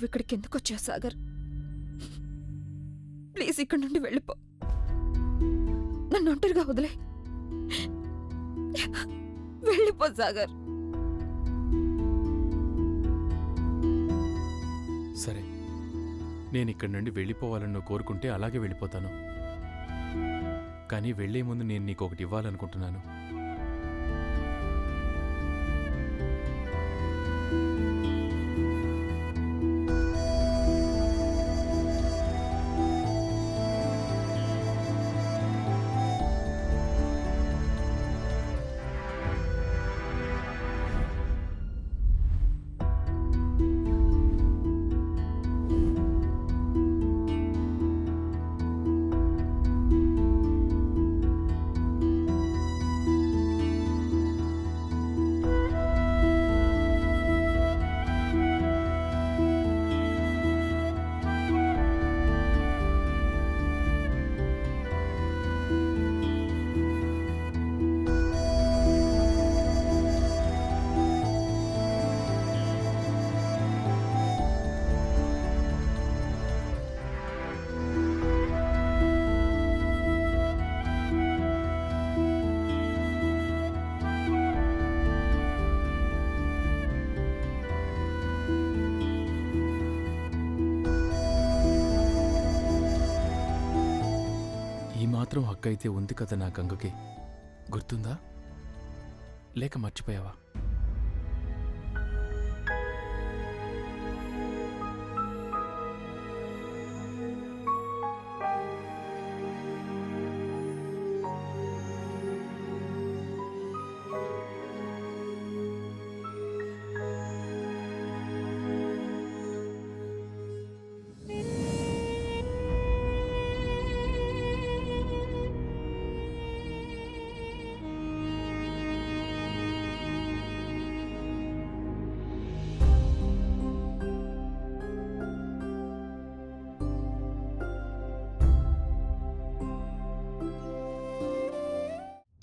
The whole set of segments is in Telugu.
నువ్వు ఇక్కడికి ఎందుకు వచ్చావు సాగర్? ప్లీజ్ ఇక్కడి నుండి వెళ్ళిపో. నన్ను ఒంటరిగా వదిలే. వెళ్ళిపో సాగర్. సరే, నేను ఇక్కడి నుండి వెళ్ళిపోవాలని నువ్వు కోరుకుంటే అలాగే వెళ్ళిపోతాను. కానీ వెళ్లే ముందు నేను నీకు ఒకటి ఇవ్వాలనుకుంటున్నాను. మాత్రం హక్కు అయితే ఉంది కదా నా గంగకి. గుర్తుందా లేక మర్చిపోయావా?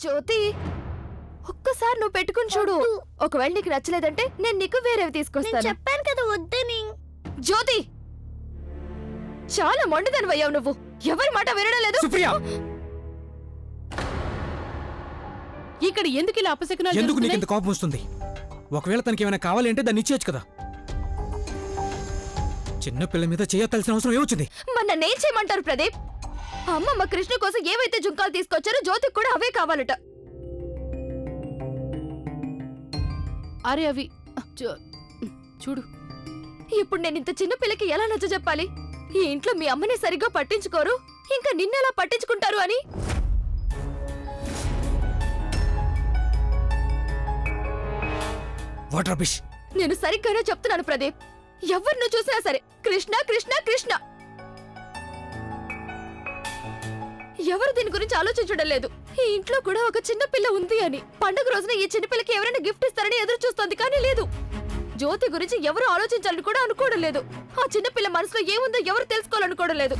జ్యోతి, ఒక్కసారి నువ్వు పెట్టుకుని చూడు. ఒకవేళ నీకు నచ్చలేదంటే నేను నీకు వేరేవి తీసుకొస్తాను. చెప్పాను కదా వద్దని. జ్యోతి, చాలా మొండిదనివయ్యావు నువ్వు. ఎవరి మాట వినడం లేదు. ఇక్కడ ఎందుకు ఇలా అపశకునాలు? ఎందుకు నీకు ఇంత కోపం వస్తుంది? ఒకవేళ తనకి ఏమైనా కావాలి అంటే దాన్ని ఇచ్చేయచ్చు కదా. చిన్న పిల్ల మీద చేయవలసిన అవసరం ఏమొచ్చింది? మన నేం చేయమంటారు ప్రదీప్? అమ్మమ్మ కృష్ణ కోసం ఏవైతే జుంకాలు తీసుకొచ్చారో జ్యోతికి కూడా అవే కావాలట. అరే అవి చూడు. ఇప్పుడు నేను ఇంత చిన్న పిల్లకి ఎలా నచ్చ చెప్పాలి? ఈ ఇంట్లో మీ అమ్మని సరిగ్గా పట్టించుకోరు, ఇంకా నిన్నెలా పట్టించుకుంటారు అని. What rubbish! నేను సరిగ్గానే చెప్తున్నాను ప్రదీప్. ఎవరిని చూసినా సరే కృష్ణ కృష్ణ కృష్ణ. ఎవరు దీని గురించి ఆలోచించడం లేదు. ఈ ఇంట్లో కూడా ఒక చిన్న పిల్ల ఉంది అని. పండుగ రోజున ఈ చిన్న పిల్లకి ఎవరైనా గిఫ్ట్ ఇస్తారని ఎదురు చూస్తోంది, కానీ లేదు. జ్యోతి గురించి ఎవరు ఆలోచించాలని కూడా అనుకోవడం లేదు. ఆ చిన్న పిల్ల మనసులో ఏముందో ఎవరు తెలుసుకోవాలనుకోవడం లేదు.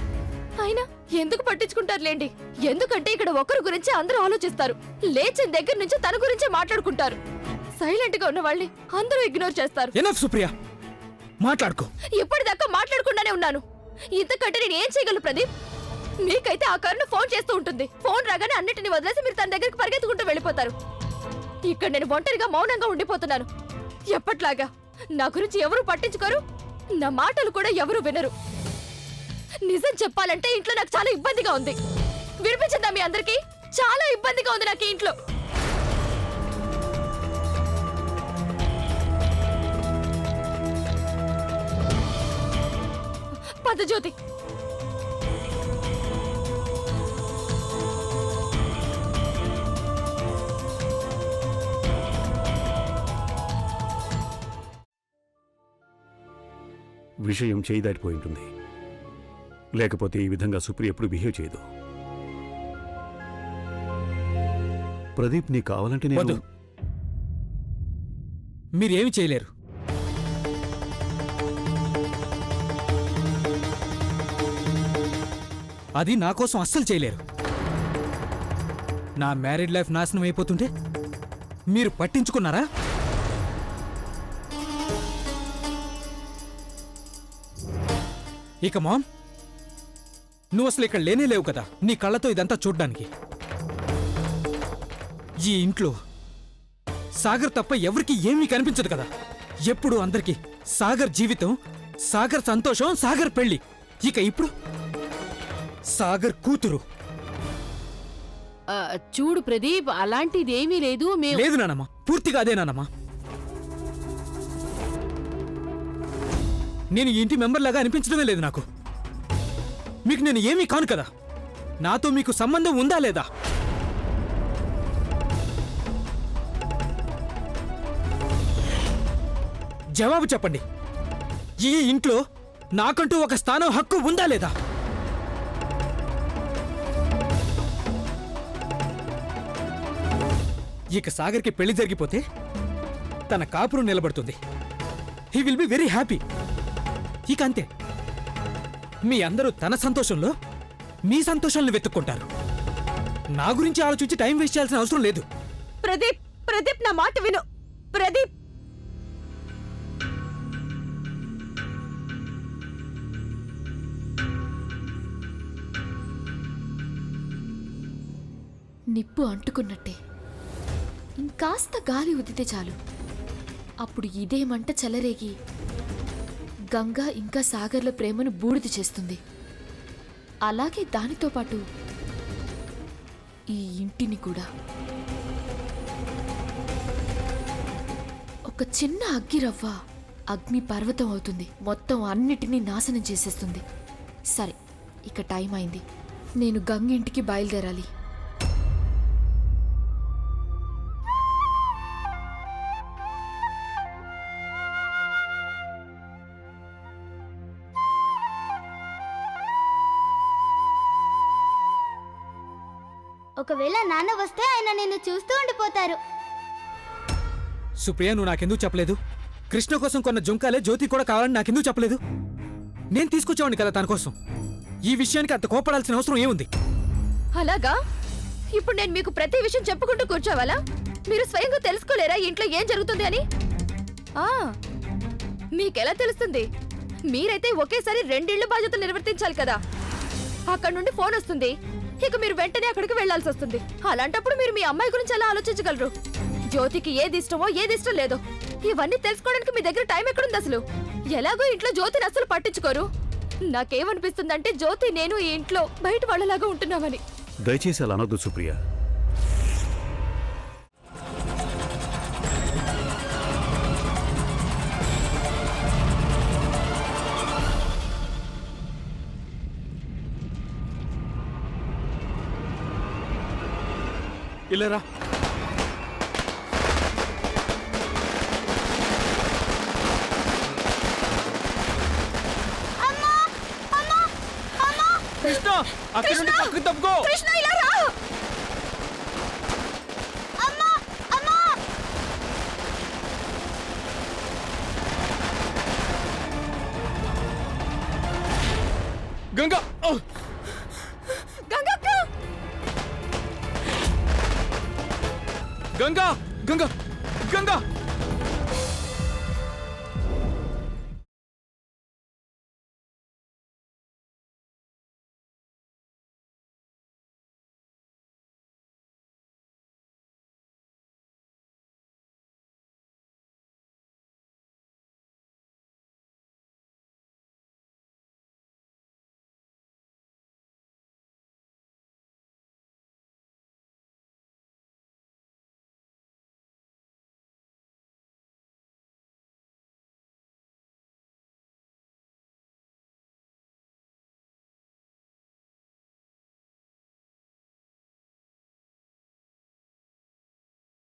అయినా ఎందుకు పట్టించుకుంటారులేండి. ఎందుకంటే ఇక్కడ ఒకరి గురించి అందరూ ఆలోచిస్తారు. లేచిన దగ్గర నుంచి తన గురించే మాట్లాడుకుంటారు. సైలెంట్ గా ఉన్న వాళ్ళని అందరూ ఇగ్నోర్ చేస్తారు. ఎనఫ్ సుప్రియా, మాట్లాడుకో. ఇప్పటిదాకా మాట్లాడకుండానే ఉన్నాను. ఇంతకంటే నేను ఏం చేయగలను ప్రదీప్? మీకైతే ఆ కరుణ ఫోన్ చేస్తూ ఉంటుంది. ఫోన్ రాగానే అన్నిటిని వదిలేసి మీరు తన దగ్గరికి పరిగెత్తుకుంటూ వెళ్ళిపోతారు. ఇక్కడ నేను ఒంటరిగా మౌనంగా ఉండిపోతున్నాను. ఎప్పట్లాగా నా గురించి ఎవరు పట్టించుకోరు, నా మాటలు కూడా ఎవరు వినరు. నిజం చెప్పాలంటే ఇంట్లో నాకు చాలా ఇబ్బందిగా ఉంది. వినిపించిందా మీ అందరికీ? చాలా ఇబ్బందిగా ఉంది నాకు ఈ ఇంట్లో. పద జ్యోతి. విషయం చేయి దాటిపోయి ఉంటుంది. లేకపోతే ఈ విధంగా సుప్రియ ఎప్పుడు బిహేవ్ చేయదు. ప్రదీప్, నీకు కావాలంటే నేను... మీరేమి చేయలేరు. అది నా కోసం అస్సలు చేయలేరు. నా మ్యారీడ్ లైఫ్ నాశనం అయిపోతుంటే మీరు పట్టించుకున్నారా? ఇక మామ్, నువ్వు అసలు ఇక్కడ లేనే లేవు కదా నీ కళ్ళతో ఇదంతా చూడ్డానికి. ఈ ఇంట్లో సాగర్ తప్ప ఎవరికి ఏమీ కనిపించదు కదా. ఎప్పుడు అందరికీ సాగర్ జీవితం, సాగర్ సంతోషం, సాగర్ పెళ్లి. ఇక ఇప్పుడు సాగర్ కూతురు. చూడు ప్రదీప్, అలాంటిదేమీ లేదు. లేదు నానమ్మా, పూర్తిగా అదే నానమ్మా. నేను ఈ ఇంటి మెంబర్ లాగా అనిపించడమే లేదు నాకు. మీకు నేను ఏమీ కాను కదా. నాతో మీకు సంబంధం ఉందా లేదా? జవాబు చెప్పండి. ఈ ఇంట్లో నాకంటూ ఒక స్థానం, హక్కు ఉందా లేదా? ఇక సాగర్కి పెళ్లి జరిగిపోతే తన కాపురం నిలబడుతుంది. He will be very happy. ఇక అంతే. మీ అందరూ తన సంతోషంలో మీ సంతోషాలను వెతుక్కుంటారు. నా గురించి ఆలోచించి టైం వేస్ట్ చేయాల్సిన అవసరం లేదు. ప్రదీప్, ప్రదీప్ నా మాట విను. ప్రదీప్, నిప్పు అంటుకున్నట్టే. ఇంకాస్త గాలి ఉదితే చాలు, అప్పుడు ఇదే మంట చెలరేగి గంగా ఇంకా సాగర్ల ప్రేమను బూడిద చేస్తుంది. అలాగే దానితో పాటు ఈ ఇంటిని కూడా. ఒక చిన్న అగ్గిరవ్వ అగ్ని పర్వతం అవుతుంది, మొత్తం అన్నిటినీ నాశనం చేసేస్తుంది. సరే, ఇక టైం అయింది. నేను గంగింటికి బయలుదేరాలి. ఒకవేళ నాన్న వస్తే ఆయన నిన్ను చూస్తూ ఉండిపోతారు. సుప్రియ, నువ్వు నాకెందుకు చెప్పలేదు? కృష్ణ కోసం కొన్న జుంకాలే జ్యోతి కూడా కావాలని నాకెందుకు చెప్పలేదు? నేను తీసుకొచ్చేవాడిని కదా తన కోసం. ఈ విషయానికి అంత కోపడాల్సిన అవసరం ఏముంది? అలాగా? ఇప్పుడు నేను మీకు ప్రతి విషయం చెప్పుకుంటూ కూర్చోవాలా? మీరు స్వయంగా తెలుసుకోలేరా ఇంట్లో ఏం జరుగుతుంది అని? మీకెలా తెలుస్తుంది? మీరైతే ఒకేసారి రెండిళ్ల బాధ్యతలు నిర్వర్తించాలి కదా. అక్కడ నుండి ఫోన్ వస్తుంది, ఇక మీరు వెంటనే అక్కడికి వెళ్లాల్సి వస్తుంది. అలాంటప్పుడు మీరు మీ అమ్మాయి గురించి ఎలా ఆలోచించగలరు? జ్యోతికి ఏది ఇష్టమో ఏది ఇష్టం లేదో ఇవన్నీ తెలుసుకోవడానికి మీ దగ్గర టైం ఎక్కడుంది అసలు? ఎలాగో ఇంట్లో జ్యోతిని అసలు పట్టించుకోరు. నాకేమనిపిస్తుందంటే జ్యోతి నేను ఈ ఇంట్లో బయట వాళ్ళలాగా ఉంటున్నామని. దయచేసి అలా అనొద్దు సుప్రియ. ఇల్లరా. కృష్ణ, అక్కడి నుండి పక్కకు తప్పుకో. కృష్ణ, ఇలా రా. గంగా, గంగక్క! గంగా, గంగా, గంగా.